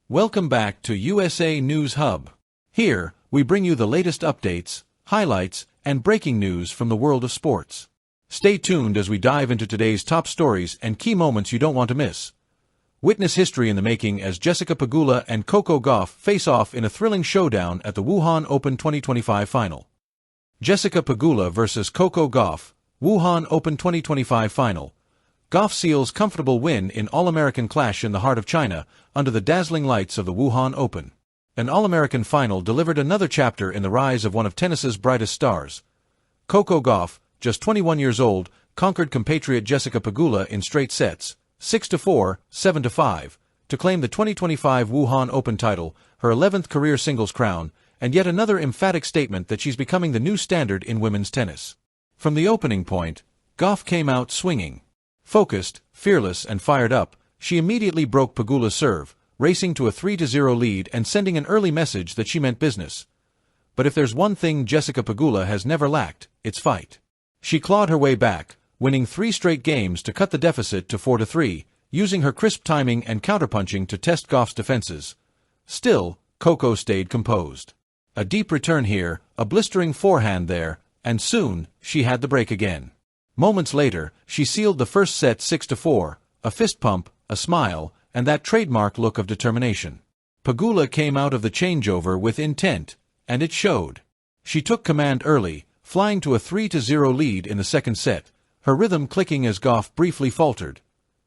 Welcome back to USA News Hub. Here, we bring you the latest updates, highlights, and breaking news from the world of sports. Stay tuned as we dive into today's top stories and key moments you don't want to miss. Witness history in the making as Jessica Pegula and Coco Gauff face off in a thrilling showdown at the Wuhan Open 2025 final. Jessica Pegula vs. Coco Gauff, Wuhan Open 2025 final. Gauff seals comfortable win in All-American clash in the heart of China under the dazzling lights of the Wuhan Open. An All-American final delivered another chapter in the rise of one of tennis's brightest stars. Coco Gauff, just 21 years old, conquered compatriot Jessica Pegula in straight sets, 6-4, 7-5, to claim the 2025 Wuhan Open title, her 11th career singles crown, and yet another emphatic statement that she's becoming the new standard in women's tennis. From the opening point, Gauff came out swinging. Focused, fearless, and fired up, she immediately broke Pegula's serve, racing to a 3-0 lead and sending an early message that she meant business. But if there's one thing Jessica Pegula has never lacked, it's fight. She clawed her way back, winning 3 straight games to cut the deficit to 4-3, using her crisp timing and counterpunching to test Gauff's defenses. Still, Coco stayed composed. A deep return here, a blistering forehand there, and soon, she had the break again. Moments later, she sealed the first set 6-4, a fist pump, a smile, and that trademark look of determination. Pegula came out of the changeover with intent, and it showed. She took command early, flying to a 3-0 lead in the second set, her rhythm clicking as Gauff briefly faltered.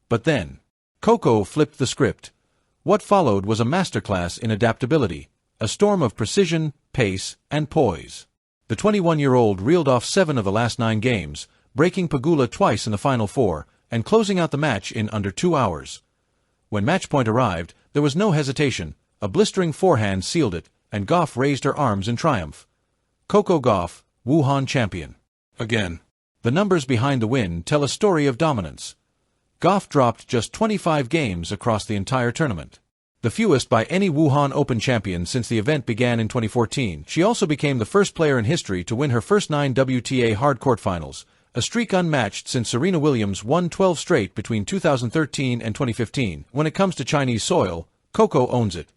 But then, Coco flipped the script. What followed was a masterclass in adaptability, a storm of precision, pace, and poise. The 21-year-old reeled off 7 of the last 9 games, breaking Pegula twice in the final 4, and closing out the match in under 2 hours. When match point arrived, there was no hesitation, a blistering forehand sealed it, and Gauff raised her arms in triumph. Coco Gauff, Wuhan champion. Again. The numbers behind the win tell a story of dominance. Gauff dropped just 25 games across the entire tournament. The fewest by any Wuhan Open champion since the event began in 2014. She also became the first player in history to win her first 9 WTA hardcourt finals, a streak unmatched since Serena Williams won 12 straight between 2013 and 2015. When it comes to Chinese soil, Coco owns it.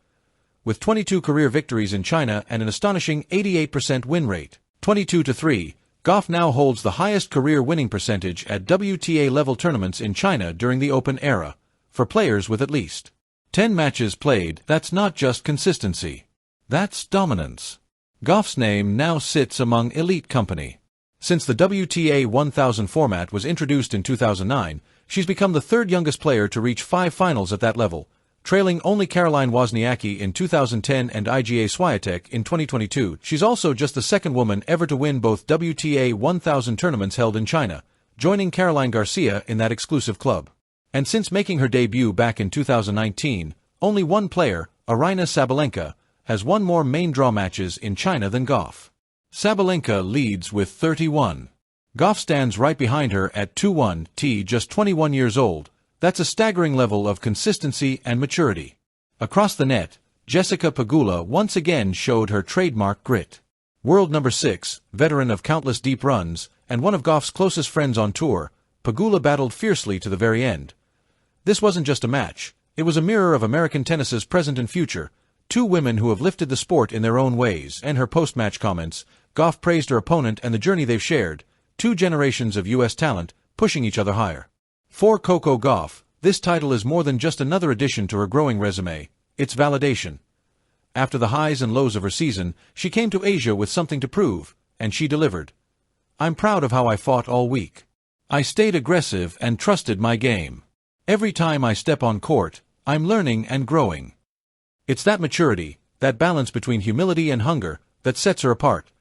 With 22 career victories in China and an astonishing 88% win rate, 22-3, Gauff now holds the highest career winning percentage at WTA-level tournaments in China during the Open era, for players with at least 10 matches played. That's not just consistency. That's dominance. Gauff's name now sits among elite company. Since the WTA 1000 format was introduced in 2009, she's become the 3rd youngest player to reach 5 finals at that level, trailing only Caroline Wozniacki in 2010 and Iga Swiatek in 2022. She's also just the 2nd woman ever to win both WTA 1000 tournaments held in China, joining Caroline Garcia in that exclusive club. And since making her debut back in 2019, only one player, Aryna Sabalenka, has won more main draw matches in China than Gauff. Sabalenka leads with 31. Gauff stands right behind her at 2-1, just 21 years old. That's a staggering level of consistency and maturity. Across the net, Jessica Pegula once again showed her trademark grit. World number 6, veteran of countless deep runs, and one of Gauff's closest friends on tour, Pegula battled fiercely to the very end. This wasn't just a match, it was a mirror of American tennis's present and future, 2 women who have lifted the sport in their own ways. And her post-match comments, Gauff praised her opponent and the journey they've shared, 2 generations of U.S. talent, pushing each other higher. For Coco Gauff, this title is more than just another addition to her growing resume, it's validation. After the highs and lows of her season, she came to Asia with something to prove, and she delivered. I'm proud of how I fought all week. I stayed aggressive and trusted my game. Every time I step on court, I'm learning and growing. It's that maturity, that balance between humility and hunger, that sets her apart.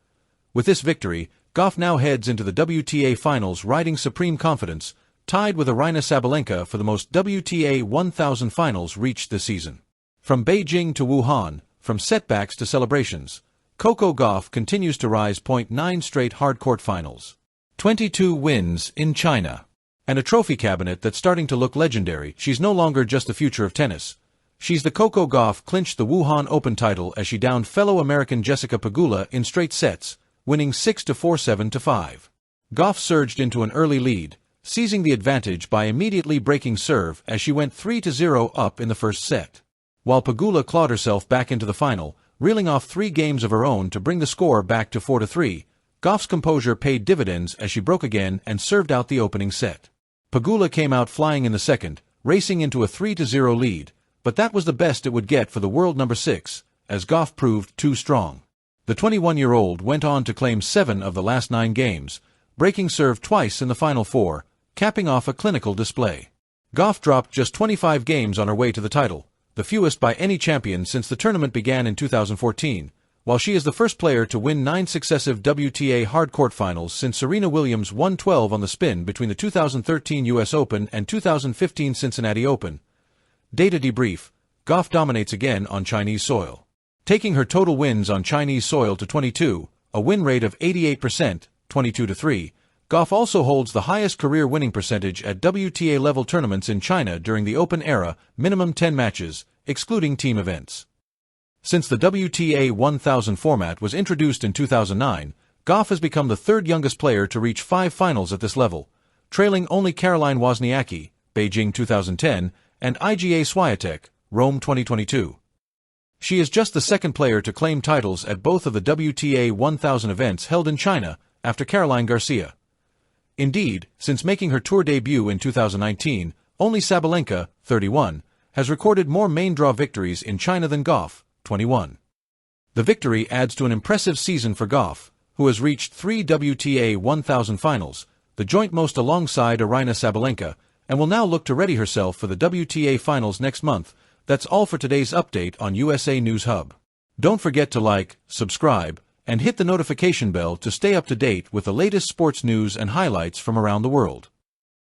With this victory, Gauff now heads into the WTA finals riding supreme confidence, tied with Aryna Sabalenka for the most WTA 1000 finals reached this season. From Beijing to Wuhan, from setbacks to celebrations, Coco Gauff continues to rise. 9 straight hardcourt finals, 22 wins in China, and a trophy cabinet that's starting to look legendary. She's no longer just the future of tennis. She's the Coco Gauff clinched the Wuhan Open title as she downed fellow American Jessica Pegula in straight sets, winning 6-4, 7-5. Gauff surged into an early lead, seizing the advantage by immediately breaking serve as she went 3-0 up in the first set. while Pegula clawed herself back into the final, reeling off 3 games of her own to bring the score back to 4-3. Gauff's composure paid dividends as she broke again and served out the opening set. Pegula came out flying in the second, racing into a 3-0 lead, but that was the best it would get for the world number 6, as Gauff proved too strong. The 21-year-old went on to claim 7 of the last 9 games, breaking serve twice in the final 4, capping off a clinical display. Gauff dropped just 25 games on her way to the title, the fewest by any champion since the tournament began in 2014, while she is the first player to win 9 successive WTA hardcourt finals since Serena Williams won 12 on the spin between the 2013 US Open and 2015 Cincinnati Open. Data debrief: Gauff dominates again on Chinese soil, taking her total wins on Chinese soil to 22, a win rate of 88%, 22-3. Gauff also holds the highest career winning percentage at WTA-level tournaments in China during the Open era, minimum 10 matches, excluding team events. Since the WTA 1000 format was introduced in 2009, Gauff has become the 3rd youngest player to reach 5 finals at this level, trailing only Caroline Wozniacki, Beijing 2010, and Iga Swiatek, Rome 2022. She is just the 2nd player to claim titles at both of the WTA 1000 events held in China, after Caroline Garcia. Indeed, since making her tour debut in 2019, only Sabalenka, 31, has recorded more main draw victories in China than Gauff, 21. The victory adds to an impressive season for Gauff, who has reached 3 WTA 1000 finals, the joint most alongside Aryna Sabalenka, and will now look to ready herself for the WTA finals next month. That's all for today's update on USA News Hub. Don't forget to like, subscribe, and hit the notification bell to stay up to date with the latest sports news and highlights from around the world.